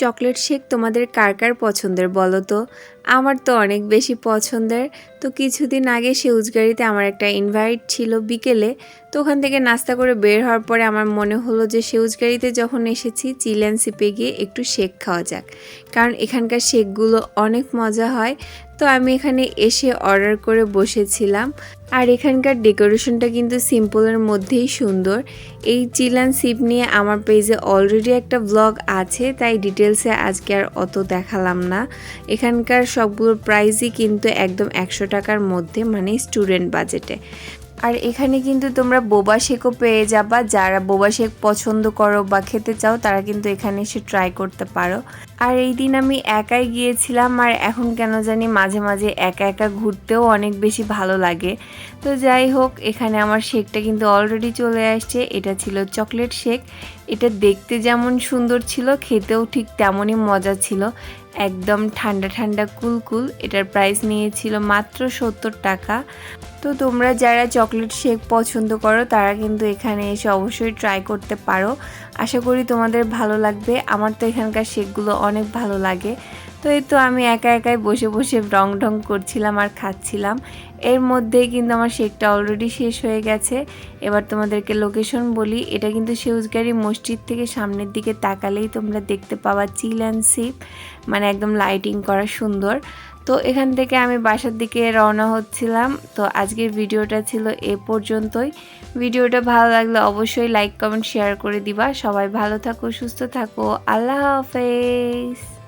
Chocolate shake তোমাদের কার কার পছন্দের বলো তো? আমার তো অনেক বেশি পছন্দের। তো কিছুদিন আগে সেউজগাড়িতে আমার একটা ইনভাইট ছিল বিকেলে। তো ওখান থেকে নাস্তা করে বের হওয়ার পরে আমার মনে হলো যে সেউজগাড়িতে যখন এসেছি চিল অ্যান্ড সিপে গিয়ে একটু শেক খাওয়া যাক, কারণ এখানকার শেকগুলো অনেক মজা হয়। তো আমি এখানে এসে অর্ডার করে বসেছিলাম। আর এখানকার ডেকোরেশনটা কিন্তু সিম্পলের মধ্যেই সুন্দর। এই চিল অ্যান্ড সিপ নিয়ে আমার পেজে অলরেডি একটা ব্লগ আছে, তাই ডিটেলসে আজকে আর অত দেখালাম না। এখানকার সবগুলোর প্রাইসই কিন্তু একদম 100 টাকার মধ্যে, মানে স্টুডেন্ট বাজেটে। আর এখানে কিন্তু তোমরা বোবা শেকও পেয়ে যাবা। যারা বোবা শেক পছন্দ করো বা খেতে চাও তারা কিন্তু এখানে এসে ট্রাই করতে পারো। আর এই দিন আমি একাই গিয়েছিলাম, আর এখন কেন জানি মাঝে মাঝে একা একা ঘুরতেও অনেক বেশি ভালো লাগে। তো যাই হোক, এখানে আমার শেকটা কিন্তু অলরেডি চলে আসছে। এটা ছিল চকলেট শেক। এটা দেখতে যেমন সুন্দর ছিল, খেতেও ঠিক তেমনই মজা ছিল। একদম ঠান্ডা ঠান্ডা কুলকুল। এটার প্রাইস নিয়েছিল মাত্র 70 টাকা। তো তোমরা যারা চকলেট শেক পছন্দ করো তারা কিন্তু এখানে এসে অবশ্যই ট্রাই করতে পারো। আশা করি তোমাদের ভালো লাগবে। আমার তো এখানকার শেকগুলো অনেক ভালো লাগে। তো এই তো আমি একা একাই বসে বসে রং ঢং করছিলাম আর খাচ্ছিলাম। এর মধ্যেই কিন্তু আমার শেকটা অলরেডি শেষ হয়ে গেছে। এবার তোমাদেরকে লোকেশন বলি। এটা কিন্তু সেউজগাড়ি মসজিদ থেকে সামনের দিকে তাকালেই তোমরা দেখতে পাবা চিল অ্যান্ড সিপ, মানে একদম লাইটিং করা সুন্দর। তো এখান থেকে আমি বাসার দিকে রওনা হচ্ছিলাম। তো আজকের ভিডিওটা ছিল এ পর্যন্তই। ভিডিওটা ভালো লাগলে অবশ্যই লাইক কমেন্ট শেয়ার করে দিবা। সবাই ভালো থাকো, সুস্থ থাকো। আল্লাহ হাফেজ।